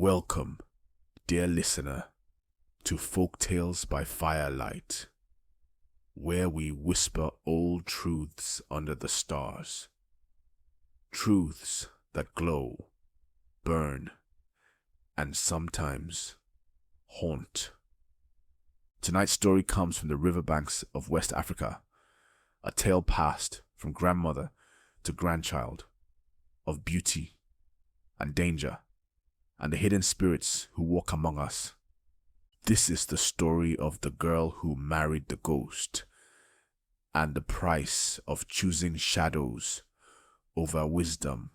Welcome, dear listener, to Folktales by Firelight, where we whisper old truths under the stars. Truths that glow, burn, and sometimes haunt. Tonight's story comes from the riverbanks of West Africa, a tale passed from grandmother to grandchild of beauty and danger and the hidden spirits who walk among us. This is the story of the girl who married the ghost and the price of choosing shadows over wisdom.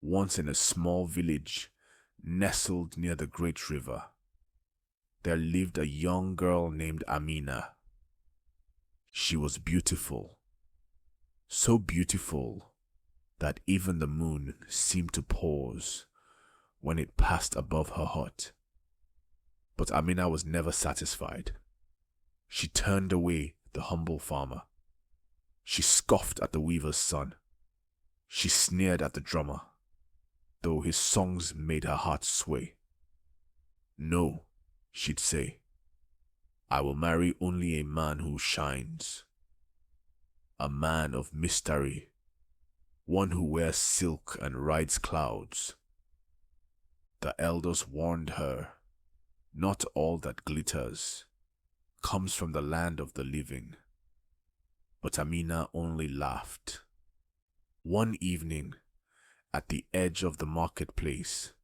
Once in a small village nestled near the great river, there lived a young girl named Amina. She was beautiful, so beautiful that even the moon seemed to pause when it passed above her hut. But Amina was never satisfied. She turned away the humble farmer. She scoffed at the weaver's son. She sneered at the drummer, though his songs made her heart sway. No, she'd say, I will marry only a man who shines. A man of mystery, one who wears silk and rides clouds. The elders warned her, not all that glitters comes from the land of the living. But Amina only laughed. One evening, at the edge of the marketplace,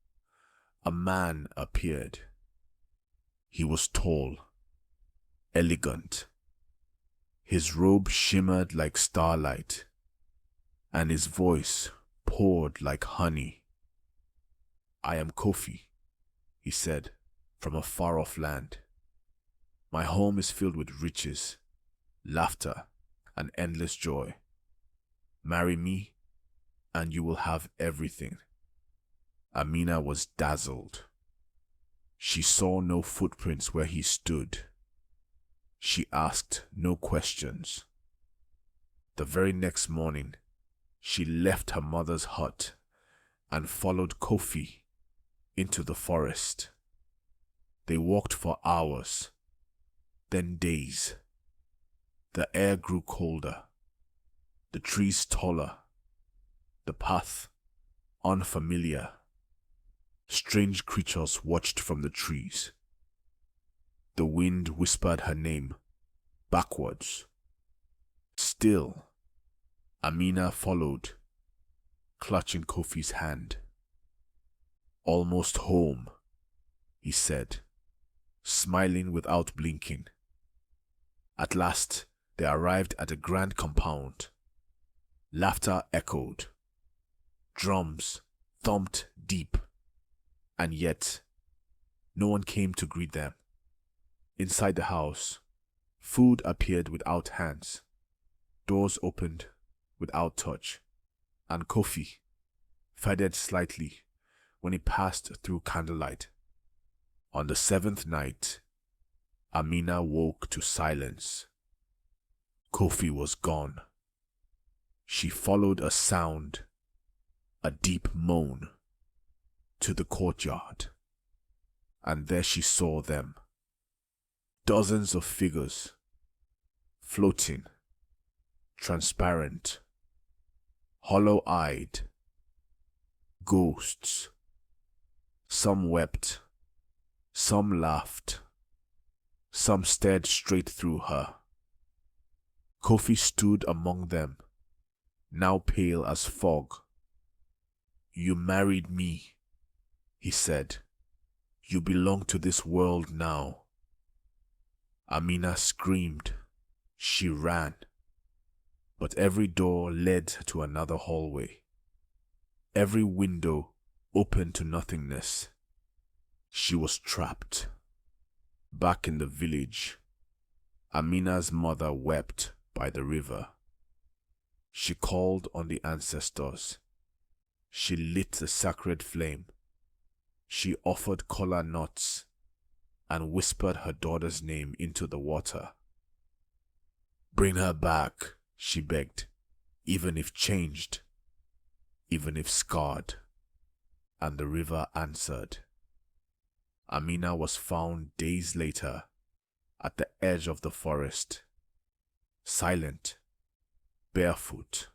a man appeared. He was tall, elegant. His robe shimmered like starlight, and his voice poured like honey. I am Kofi, he said, from a far-off land. My home is filled with riches, laughter, and endless joy. Marry me, and you will have everything. Amina was dazzled. She saw no footprints where he stood. She asked no questions. The very next morning, she left her mother's hut and followed Kofi into the forest. They walked for hours, then days. The air grew colder, the trees taller, the path unfamiliar. Strange creatures watched from the trees. The wind whispered her name, backwards. Still, Amina followed, clutching Kofi's hand. Almost home, he said, smiling without blinking. At last, they arrived at a grand compound. Laughter echoed. Drums thumped deep. And yet, no one came to greet them. Inside the house, food appeared without hands. Doors opened without touch. And Kofi faded slightly when he passed through candlelight. On the seventh night, Amina woke to silence. Kofi was gone. She followed a sound, a deep moan, to the courtyard, and there she saw them. Dozens of figures, floating, transparent, hollow-eyed, ghosts. Some wept, some laughed, some stared straight through her. Kofi stood among them, now pale as fog. You married me, he said. You belong to this world now. Amina screamed. She ran. But every door led to another hallway. Every window opened to nothingness. She was trapped. Back in the village, Amina's mother wept by the river. She called on the ancestors. She lit the sacred flame. She offered kola nuts and whispered her daughter's name into the water. Bring her back, she begged, even if changed, even if scarred. and the river answered. Amina was found days later at the edge of the forest, silent, barefoot,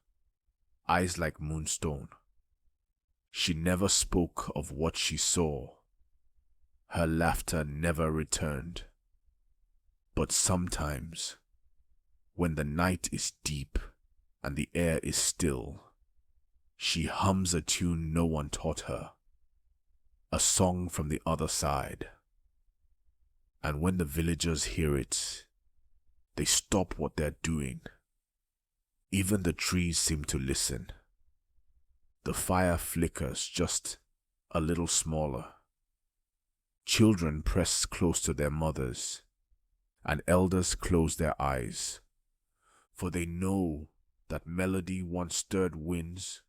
eyes like moonstone. She never spoke of what she saw. Her laughter never returned. But sometimes, when the night is deep and the air is still, she hums a tune no one taught her, a song from the other side. And when the villagers hear it, they stop what they're doing. Even the trees seem to listen. The fire flickers just a little smaller. Children press close to their mothers, and elders close their eyes, for they know that melody once stirred winds,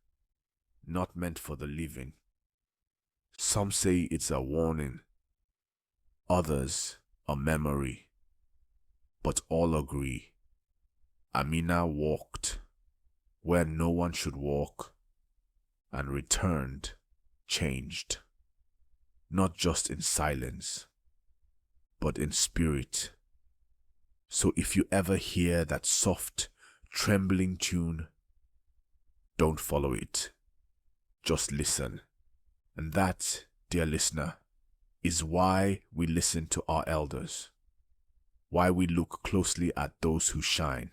not meant for the living. Some say it's a warning, others a memory, but all agree. Amina walked where no one should walk and returned changed, not just in silence, but in spirit. So if you ever hear that soft, trembling tune, don't follow it. Just listen. And that, dear listener, is why we listen to our elders, why we look closely at those who shine,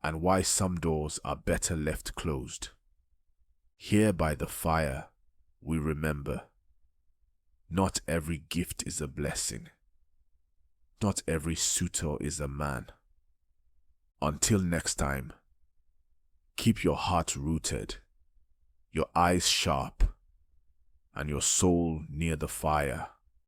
and why some doors are better left closed. Here by the fire, we remember, not every gift is a blessing. Not every suitor is a man. Until next time, keep your heart rooted, your eyes sharp, and your soul near the fire.